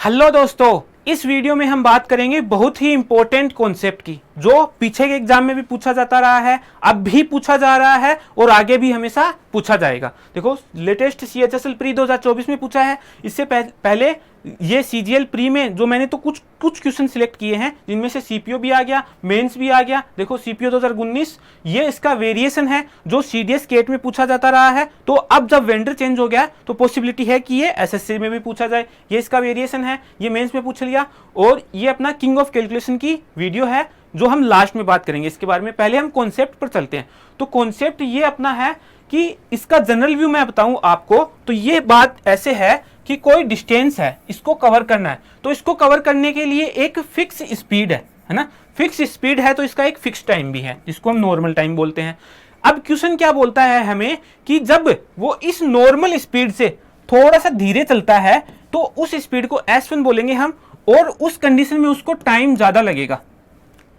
Hello दोस्तों, इस video में हम बात करेंगे बहुत ही इंपॉर्टेंट कॉन्सेप्ट की जो पीछे के एग्जाम में भी पूछा जाता रहा है, अब भी पूछा जा रहा है और आगे भी हमेशा पूछा जाएगा। देखो, लेटेस्ट CHSL प्री 2024 में पूछा है। इससे पहले ये CGL प्री में जो मैंने तो कुछ क्वेश्चन सिलेक्ट किए हैं जिनमें से CPO भी आ गया, मेंस भी आ गया। देखो, CPO 2019 ये इसका वेरिएशन है जो CDS केट में पूछा जाता रहा है। तो अब जब वेंडर चेंज हो गया तो पॉसिबिलिटी है कि ये SSC में भी पूछा जाए। ये इसका वेरिएशन है, ये मेंस में पूछ लिया। और ये अपना किंग ऑफ कैलकुलेशन की वीडियो है जो हम लास्ट में बात करेंगे इसके बारे में। पहले हम कॉन्सेप्ट पर चलते हैं। तो कॉन्सेप्ट ये अपना है कि इसका जनरल व्यू मैं बताऊं आपको तो ये बात ऐसे है कि कोई डिस्टेंस है, इसको कवर करना है। तो इसको कवर करने के लिए एक फिक्स स्पीड है ना। फिक्स स्पीड है तो इसका एक फिक्स टाइम भी है जिसको हम नॉर्मल टाइम बोलते हैं। अब क्वेश्चन क्या बोलता है हमें कि जब वो इस नॉर्मल स्पीड से थोड़ा सा धीरे चलता है तो उस स्पीड को S1 बोलेंगे हम, और उस कंडीशन में उसको टाइम ज्यादा लगेगा,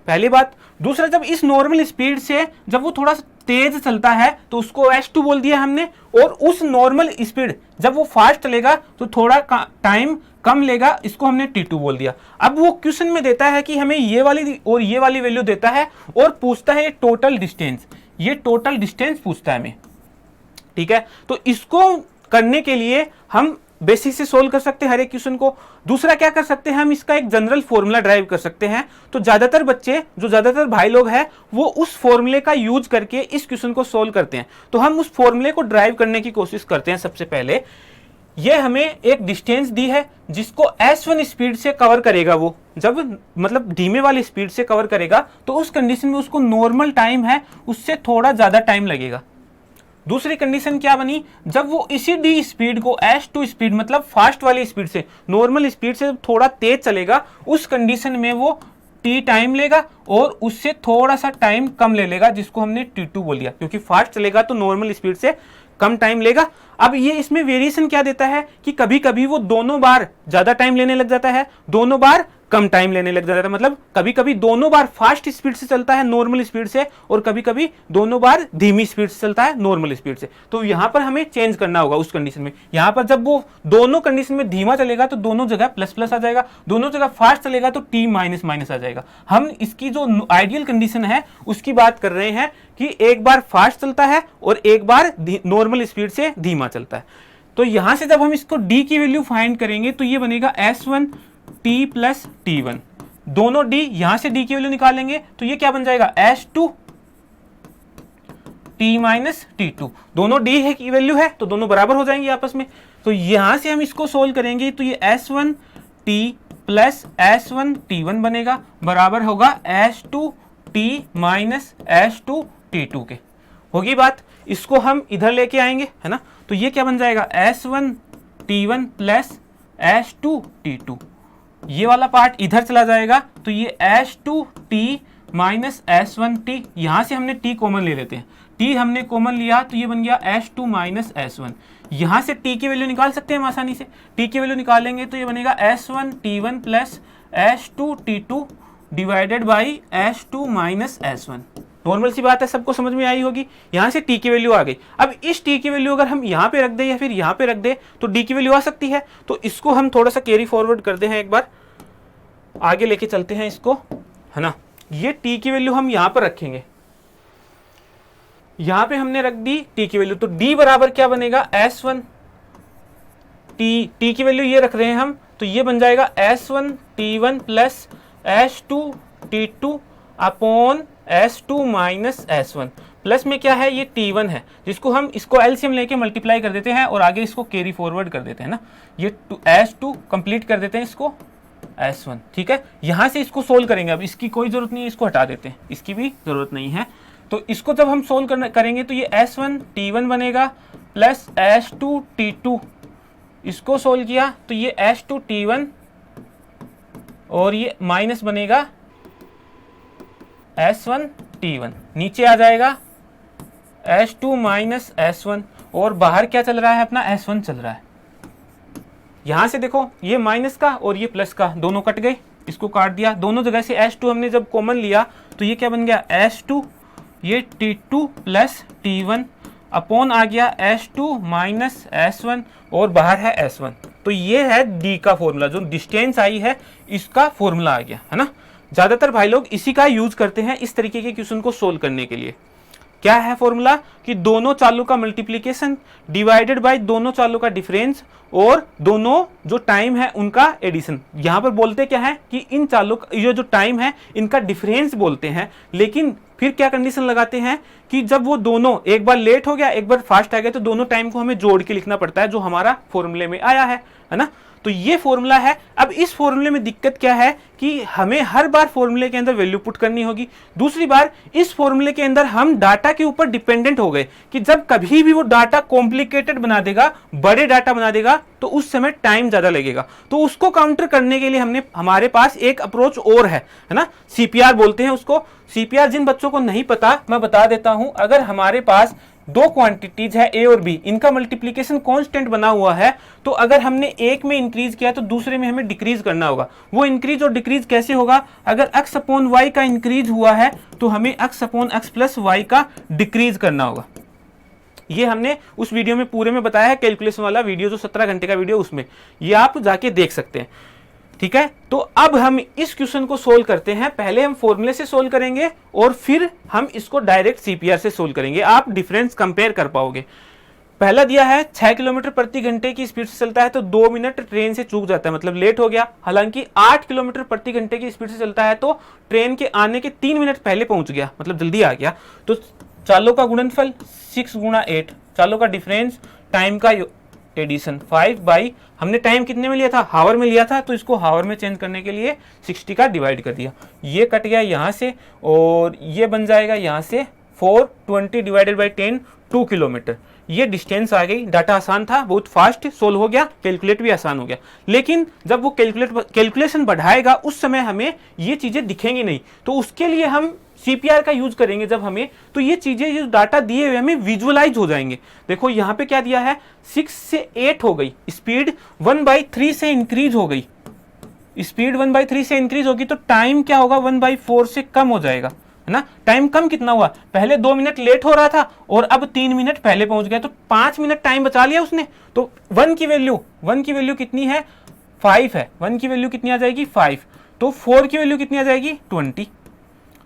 पहली बात। दूसरा, जब इस नॉर्मल स्पीड से जब वो थोड़ा सा तेज चलता है तो उसको S2 बोल दिया हमने, और उस नॉर्मल स्पीड जब वो फास्ट चलेगा तो थोड़ा टाइम कम लेगा, इसको हमने T2 बोल दिया। अब वो क्वेश्चन में देता है कि हमें ये वाली और ये वाली वैल्यू देता है और पूछता है टोटल डिस्टेंस। ये टोटल डिस्टेंस पूछता है हमें, ठीक है। तो इसको करने के लिए हम बेसिक से सोल्व कर सकते हैं हर एक क्वेश्चन को। दूसरा क्या कर सकते हैं, हम इसका एक जनरल फॉर्मूला ड्राइव कर सकते हैं। तो ज्यादातर बच्चे, जो ज्यादातर भाई लोग हैं, वो उस फॉर्मूले का यूज करके इस क्वेश्चन को सोल्व करते हैं। तो हम उस फॉर्मूले को ड्राइव करने की कोशिश करते हैं। सबसे पहले ये हमें एक डिस्टेंस दी है जिसको S1 स्पीड से कवर करेगा। वो जब मतलब धीमे वाली स्पीड से कवर करेगा तो उस कंडीशन में उसको नॉर्मल टाइम है उससे थोड़ा ज्यादा टाइम लगेगा। दूसरी कंडीशन क्या बनी, जब वो इसी D स्पीड को S2 स्पीड मतलब फास्ट वाली स्पीड से नॉर्मल स्पीड से थोड़ा तेज चलेगा, उस कंडीशन में वो T टाइम लेगा और उससे थोड़ा सा टाइम कम ले लेगा जिसको हमने T2 बोल दिया, क्योंकि फास्ट चलेगा तो नॉर्मल स्पीड से कम टाइम लेगा। अब ये इसमें वेरिएशन क्या देता है कि कभी कभी वो दोनों बार ज्यादा टाइम लेने लग जाता है, दोनों बार कम टाइम लेने लग जाता है। मतलब कभी कभी दोनों बार फास्ट स्पीड से चलता है नॉर्मल स्पीड से, और कभी कभी दोनों बार धीमी स्पीड से चलता है नॉर्मल स्पीड से। तो यहां पर हमें चेंज करना होगा उस कंडीशन में। यहां पर जब वो दोनों कंडीशन में धीमा चलेगा तो दोनों जगह प्लस प्लस आ जाएगा, दोनों जगह फास्ट चलेगा तो T माइनस माइनस आ जाएगा। हम इसकी जो आइडियल कंडीशन है उसकी बात कर रहे हैं कि एक बार फास्ट चलता है और एक बार नॉर्मल स्पीड से धीमा चलता है। तो यहां से जब हम इसको D की वैल्यू फाइंड करेंगे तो ये बनेगा S1 T प्लस T1। दोनों D, यहां से D की वैल्यू निकालेंगे तो ये क्या बन जाएगा S2 T माइनस T2। दोनों D है की वैल्यू है तो दोनों बराबर हो जाएंगे आपस में। तो यहां से हम इसको सोल्व करेंगे तो ये S1 T plus S1 T1 बनेगा, बराबर होगा S2 T minus S2 T2 के। होगी बात। इसको हम इधर लेके आएंगे, है ना। तो ये क्या बन जाएगा S1 T1 plus S2 T2। ये वाला पार्ट इधर चला जाएगा तो ये S2 T minus S1 T। यहां से हमने T कॉमन ले लेते हैं, T हमने कॉमन लिया तो ये बन गया S2 माइनस S1। यहां से T की वैल्यू निकाल सकते हैं हम आसानी से। T की वैल्यू निकालेंगे तो ये बनेगा S1 T1 plus S2 T2 divided by S2 minus S1। Normal सी बात है, सबको समझ में आई होगी। यहां से T की वैल्यू आ गई। अब इस T की वैल्यू अगर हम यहां पे रख दे या फिर यहां पे रख दे तो D की वैल्यू आ सकती है। तो इसको हम थोड़ा सा कैरी फॉरवर्ड करते हैं, एक बार आगे लेके चलते हैं इसको, है ना। ये T की वैल्यू हम यहां पर रखेंगे, यहां पे हमने रख दी T की वैल्यू। तो D बराबर क्या बनेगा S1 T की वैल्यू ये रख रहे हैं हम, तो ये बन जाएगा S1 T1 plus S2 T2 upon S2 minus S1। Plus में क्या है, ये T1 है जिसको हम इसको एलसीएम लेके मल्टीप्लाई कर देते हैं और आगे इसको कैरी फॉरवर्ड कर देते हैं ना। ये S2 कंप्लीट कर देते हैं इसको S1, ठीक है। यहां से इसको सोल्व करेंगे। अब इसकी कोई जरूरत नहीं है, इसको हटा देते हैं, इसकी भी जरूरत नहीं है। तो इसको जब हम सोल्व करेंगे तो ये S1 T1 बनेगा प्लस S2 T2। इसको सोल्व किया तो ये S2 T1 और ये माइनस बनेगा S1 T1। नीचे आ जाएगा S2 माइनस S1 और बाहर क्या चल रहा है अपना S1 चल रहा है। यहां से देखो ये माइनस का और ये प्लस का दोनों कट गए, इसको काट दिया। दोनों जगह से S2 हमने जब कॉमन लिया तो ये क्या बन गया S2, ये T2 प्लस T1 अपॉन आ गया S2 माइनस S1 और बाहर है S1। तो ये है D का फॉर्मूला, जो डिस्टेंस आई है इसका फॉर्मूला आ गया, है ना। ज्यादातर भाई लोग इसी का यूज करते हैं इस तरीके के क्वेश्चन को सोल्व करने के लिए। क्या है फॉर्मूला कि दोनों चालों का मल्टीप्लीकेशन डिवाइडेड बाय दोनों चालों का डिफरेंस और दोनों जो टाइम है उनका एडिशन। यहां पर बोलते क्या है कि इन चालों का ये जो टाइम है इनका डिफरेंस बोलते हैं, लेकिन फिर क्या कंडीशन लगाते हैं कि जब वो दोनों एक बार लेट हो गया एक बार फास्ट आ गया तो दोनों टाइम को हमें जोड़ के लिखना पड़ता है, जो हमारा फॉर्मूले में आया है ना। तो ये फॉर्मूला है। अब इस फॉर्मूले में दिक्कत क्या है कि हमें हर बार फॉर्मूले के अंदर वैल्यू पुट करनी होगी। दूसरी बार इस फॉर्मूले के अंदर हम डाटा के ऊपर डिपेंडेंट हो गए कि जब कभी भी वो डाटा कॉम्प्लिकेटेड बना देगा, बड़े डाटा बना देगा, तो उस समय टाइम ज्यादा लगेगा। तो उसको काउंटर करने के लिए हमारे पास एक अप्रोच और है ना, सीपीआर बोलते हैं उसको। सीपीआर जिन बच्चों को नहीं पता मैं बता देता हूं। अगर हमारे पास दो क्वांटिटीज है ए और बी, इनका मल्टीप्लिकेशन कांस्टेंट बना हुआ है, तो अगर हमने एक में इंक्रीज किया तो दूसरे में हमें डिक्रीज करना होगा। वो इंक्रीज और डिक्रीज कैसे होगा? अगर x अपॉन वाई का इंक्रीज हुआ है तो हमें x upon x plus y का डिक्रीज करना होगा। ये हमने उस वीडियो में पूरे में बताया है, कैलकुलेशन वाला वीडियो जो 17 घंटे का वीडियो, उसमें ये आप जाके देख सकते हैं। ठीक है, तो अब हम इस क्वेश्चन को सोल्व करते हैं। पहले हम फॉर्मूले से सोल्व करेंगे और फिर हम इसको डायरेक्ट सीपीआर से सोल्व करेंगे। आप डिफरेंस कंपेयर कर पाओगे। पहला दिया है 6 किलोमीटर प्रति घंटे की स्पीड से चलता है तो 2 मिनट ट्रेन से चूक जाता है, मतलब लेट हो गया। हालांकि 8 किलोमीटर प्रति घंटे की स्पीड से चलता है तो ट्रेन के आने के 3 मिनट पहले पहुंच गया, मतलब जल्दी आ गया। तो चालों का गुणनफल 6 गुणा 8, चालों का डिफरेंस, टाइम का एडिशन 5 बाई, हमने टाइम कितने में लिया था? हावर में लिया था, तो इसको हावर में चेंज करने के लिए 60 का डिवाइड कर दिया। ये कट गया यहाँ से और ये बन जाएगा यहाँ से 420 डिवाइडेड बाई 10, 2 किलोमीटर। ये डिस्टेंस आ गई। डाटा आसान था, बहुत फास्ट सोल्व हो गया, कैलकुलेट भी आसान हो गया। लेकिन जब वो कैलकुलेशन बढ़ाएगा उस समय हमें ये चीजें दिखेंगी नहीं, तो उसके लिए हम सीपीआर का यूज करेंगे जब हमें, तो ये चीजें जो डाटा दिए हुए हमें विजुअलाइज हो जाएंगे। देखो यहाँ पे क्या दिया है, 6 से 8 हो गई, स्पीड 1/3 से इंक्रीज हो गई। स्पीड 1/3 से इंक्रीज होगी तो टाइम क्या होगा? 1/4 से कम हो जाएगा, है ना। टाइम कम कितना हुआ? पहले 2 मिनट लेट हो रहा था और अब 3 मिनट पहले पहुंच गया, तो 5 मिनट टाइम बचा लिया उसने। तो 1 की वैल्यू कितनी है? 5 है। 1 की वैल्यू कितनी आ जाएगी? 5। तो 4 की वैल्यू कितनी आ जाएगी? 20।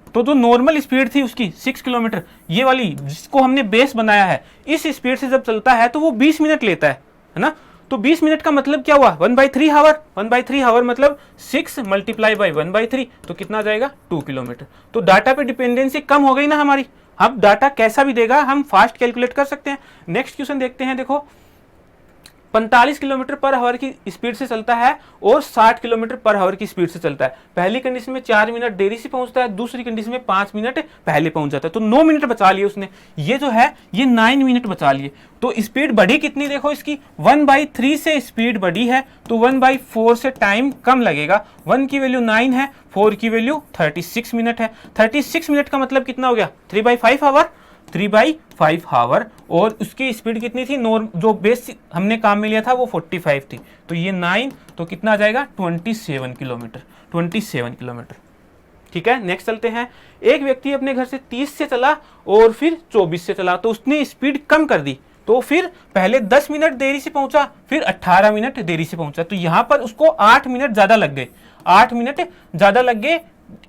तो जो नॉर्मल स्पीड थी उसकी 6 किलोमीटर, ये वाली जिसको हमने बेस बनाया है, इस स्पीड से जब चलता है तो वो 20 मिनट लेता है ना। तो 20 मिनट का मतलब क्या हुआ? 1/3 हावर। 1/3 हावर मतलब 6 मल्टीप्लाई बाई 1/3, तो कितना आ जाएगा? 2 किलोमीटर। तो डाटा पे डिपेंडेंसी कम हो गई ना हमारी। अब डाटा कैसा भी देगा हम फास्ट कैलकुलेट कर सकते हैं। नेक्स्ट क्वेश्चन देखते हैं। देखो 45 किलोमीटर पर आवर की स्पीड से चलता है और 60 किलोमीटर पर आवर की स्पीड से चलता है। पहली कंडीशन में 4 मिनट देरी से पहुंचता है, दूसरी कंडीशन में 5 मिनट पहले पहुंच जाता है। तो 9 मिनट बचा लिए उसने। ये जो है ये 9 मिनट बचा लिए। तो स्पीड बढ़ी कितनी? देखो इसकी 1/3 से स्पीड बढ़ी है तो 1/4 से टाइम कम लगेगा। 1 की वैल्यू 9 है, 4 की वैल्यू 36 मिनट है। 36 मिनट का मतलब कितना हो गया? 3/5 आवर। 3/5 हावर। और उसकी स्पीड कितनी थी? जो बेस हमने काम में लिया था वो 45 थी, तो ये 9, तो कितना आ जाएगा? 27 किलोमीटर। 27 किलोमीटर। ठीक है, नेक्स्ट चलते हैं। एक व्यक्ति अपने घर से 30 से चला और फिर 24 से चला, तो उसने स्पीड कम कर दी। तो फिर पहले 10 मिनट देरी से पहुंचा, फिर 18 मिनट देरी से पहुंचा, तो यहां पर उसको 8 मिनट ज्यादा लग गए। 8 मिनट ज्यादा लग गए।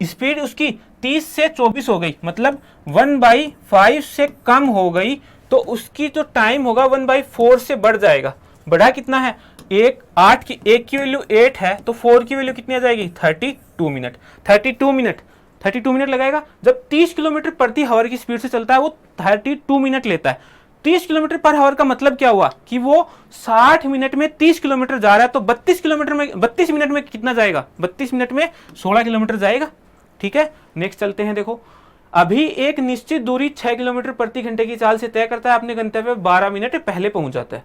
स्पीड उसकी 30 से 24 हो गई, मतलब 1/5 से कम हो गई, तो उसकी जो टाइम होगा 1/4 से बढ़ जाएगा। बढ़ा कितना है? 8 की वैल्यू 8 है, तो 4 की वैल्यू कितनी आ जाएगी? 32 मिनट। 32 मिनट लगाएगा। जब 30 किलोमीटर प्रति आवर की स्पीड से चलता है वो 32 मिनट लेता है। 30 किलोमीटर पर आवर का मतलब क्या हुआ कि वो 60 मिनट में 30 किलोमीटर जा रहा है, तो 32 मिनट में कितना जाएगा? 32 मिनट में 16 किलोमीटर जाएगा। ठीक है, नेक्स्ट चलते हैं। देखो अभी एक निश्चित दूरी 6 किलोमीटर प्रति घंटे की चाल से तय करता है, अपने गंतव्य 12 मिनट पहले पहुंच जाता है।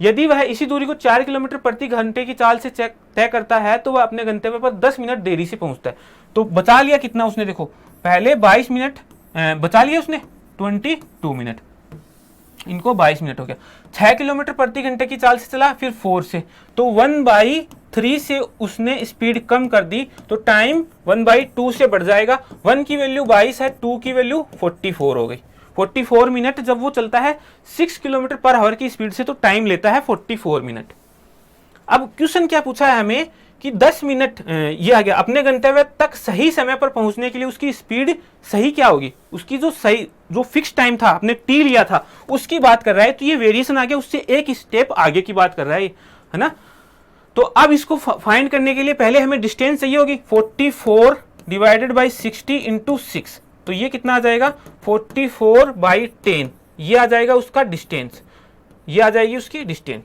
यदि वह इसी दूरी को 4 किलोमीटर प्रति घंटे की चाल से तय करता है तो वह अपने गंतव्य पर 10 मिनट देरी से पहुंचता है। तो बचा लिया कितना उसने? देखो पहले 22 मिनट बचा लिया उसने, 22 मिनट, इनको 22 मिनट हो गया। 6 किलोमीटर प्रति घंटे की चाल से चला, फिर 4 से, तो 1/3 से उसने स्पीड कम कर दी, तो टाइम 1/2 से बढ़ जाएगा। 1 की वैल्यू 22 है, 2 की वैल्यू 44 हो गई। 44 मिनट जब वो चलता है 6 किलोमीटर पर आवर की स्पीड से, तो टाइम लेता है 44 मिनट। अब क्वेश्चन क्या पूछा है हमें कि 10 मिनट ये आ गया, अपने गंतव्य तक सही समय पर पहुंचने के लिए उसकी स्पीड सही क्या होगी, उसकी जो फिक्स टाइम था, अपने टी लिया था, उसकी बात कर रहा है। तो ये वेरिएशन आ गया, उससे एक स्टेप आगे की बात कर रहा है ना। तो अब इसको फाइंड करने के लिए पहले हमें डिस्टेंस चाहिए होगी, 44 डिवाइडेड बाई 60 इंटू 6, तो ये कितना आ जाएगा 44/10, ये आ जाएगा उसका डिस्टेंस, ये आ जाएगी उसकी डिस्टेंस।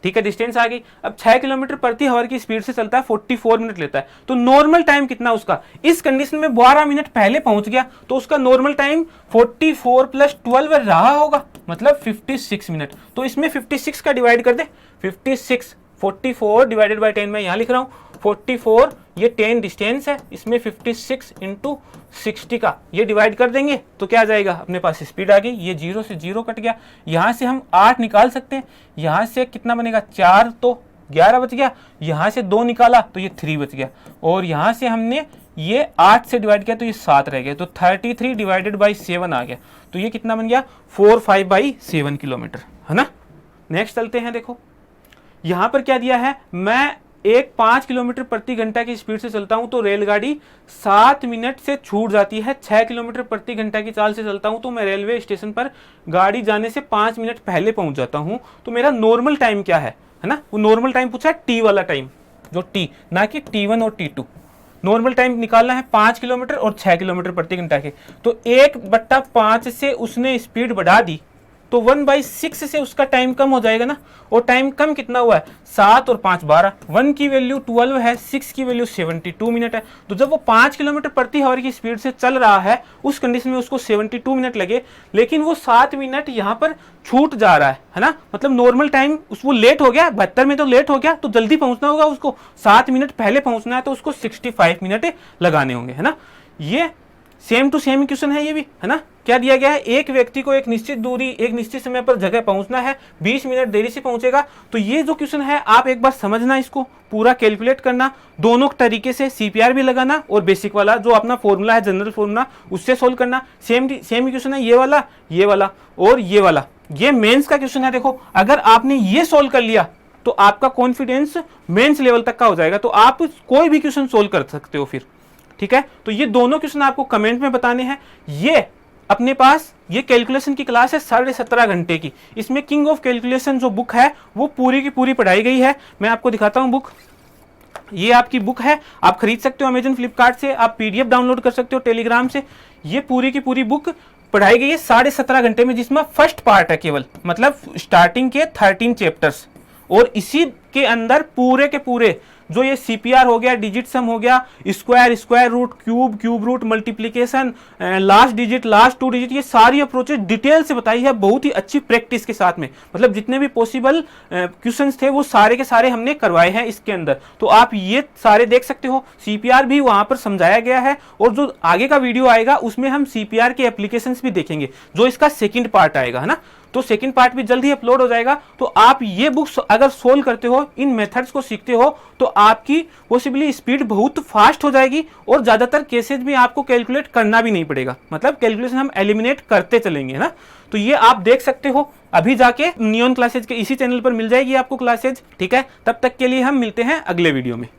ठीक है, डिस्टेंस आ गई। अब 6 किलोमीटर प्रति आवर की स्पीड से चलता है, 44 मिनट लेता है, तो नॉर्मल टाइम कितना उसका, इस कंडीशन में 12 मिनट पहले पहुंच गया, तो उसका नॉर्मल टाइम 44 + 12 रहा होगा, मतलब 56 मिनट। तो इसमें 56 का डिवाइड कर दे, 56, 44 डिवाइडेड बाई 10 मैं यहाँ लिख रहा हूँ, 44 ये 10 डिस्टेंस है, इसमें 56 इंटू 60 का ये डिवाइड कर देंगे, तो क्या आ जाएगा, अपने पास स्पीड आ गई। ये 0 से 0 कट गया, यहाँ से हम 8 निकाल सकते हैं, यहाँ से कितना बनेगा 4, तो 11 बच गया, यहाँ से 2 निकाला तो ये 3 बच गया, और यहाँ से हमने ये 8 से डिवाइड किया तो ये 7 रह गया, तो 33 डिवाइडेड बाई 7 आ गया, तो ये कितना बन गया 45/7 किलोमीटर, है ना। नेक्स्ट चलते हैं, देखो यहाँ पर क्या दिया है, मैं 5 किलोमीटर प्रति घंटा की स्पीड से चलता हूं तो रेलगाड़ी 7 मिनट से छूट जाती है। 6 किलोमीटर प्रति घंटा की चाल से चलता हूं तो मैं रेलवे स्टेशन पर गाड़ी जाने से 5 मिनट पहले पहुंच जाता हूं। तो मेरा नॉर्मल टाइम क्या है ना, वो नॉर्मल टाइम पूछा है, टी वाला टाइम, जो टी, ना कि T1 और T2। नॉर्मल टाइम निकालना है 5 किलोमीटर और 6 किलोमीटर प्रति घंटा के, तो 1/5 से उसने स्पीड बढ़ा दी, तो 1/6 से उसका टाइम कम हो जाएगा ना। और टाइम कम कितना हुआ है, 7 और 5 12, 1 की वैल्यू 12 है, 6 की वैल्यू 72 मिनट है। तो जब वो 5 किलोमीटर प्रति आवर की स्पीड से चल रहा है, उस कंडीशन में उसको 72 मिनट लगे, लेकिन वो 7 मिनट यहाँ पर छूट जा रहा है ना, मतलब नॉर्मल टाइम वो लेट हो गया, 72 में तो लेट हो गया, तो जल्दी पहुंचना होगा उसको, 7 मिनट पहले पहुंचना है, तो उसको 65 मिनट लगाने होंगे, है ना। ये सेम टू सेम क्वेश्चन है ये भी, है ना। क्या दिया गया है, एक व्यक्ति को एक निश्चित दूरी एक निश्चित समय पर जगह पहुंचना है, 20 मिनट देरी से पहुंचेगा। तो ये जो क्वेश्चन है आप एक बार समझना, इसको पूरा कैलकुलेट करना, दोनों तरीके से CPR भी लगाना और बेसिक वाला जो अपना फॉर्मूला है, जनरल फॉर्मूला, उससे सोल्व करना। सेम क्वेश्चन है, ये वाला और ये वाला, ये मेंस का क्वेश्चन है। देखो अगर आपने ये सोल्व कर लिया तो आपका कॉन्फिडेंस मेंस लेवल तक का हो जाएगा, तो आप कोई भी क्वेश्चन सोल्व कर सकते हो फिर, ठीक है। तो ये दोनों क्वेश्चन आपको कमेंट में बताने हैं। ये अपने पास ये कैलकुलेशन की क्लास है 17.5 घंटे की, इसमें किंग ऑफ कैलकुलेशन जो बुक है वो पूरी की पूरी पढ़ाई गई है। मैं आपको दिखाता हूं बुक, ये आपकी बुक है, आप खरीद सकते हो अमेजन फ्लिपकार्ट से, आप PDF डाउनलोड कर सकते हो टेलीग्राम से। ये पूरी की पूरी बुक पढ़ाई गई है 17.5 घंटे में, जिसमें फर्स्ट पार्ट है केवल, मतलब स्टार्टिंग के 13 चैप्टर्स, और इसी के अंदर पूरे के पूरे जो ये CPR हो गया, डिजिट सम हो गया, square root, cube root, multiplication, last digit, last 2 digit, ये सारी अप्रोचेज डिटेल से बताई है, बहुत ही अच्छी प्रैक्टिस के साथ में। मतलब जितने भी पॉसिबल क्वेश्चंस थे वो सारे के सारे हमने करवाए हैं इसके अंदर, तो आप ये सारे देख सकते हो। CPR भी वहां पर समझाया गया है, और जो आगे का वीडियो आएगा उसमें हम CPR के एप्लीकेशंस भी देखेंगे, जो इसका सेकेंड पार्ट आएगा, है ना। तो सेकंड पार्ट भी जल्द ही अपलोड हो जाएगा। तो आप ये बुक्स अगर सोल्व करते हो, इन मेथड्स को सीखते हो, तो आपकी पॉसिबली स्पीड बहुत फास्ट हो जाएगी, और ज्यादातर केसेस में आपको कैलकुलेट करना भी नहीं पड़ेगा, मतलब कैलकुलेशन हम एलिमिनेट करते चलेंगे, है ना। तो ये आप देख सकते हो, अभी जाके नियॉन क्लासेज के इसी चैनल पर मिल जाएगी आपको क्लासेज, ठीक है। तब तक के लिए हम मिलते हैं अगले वीडियो में।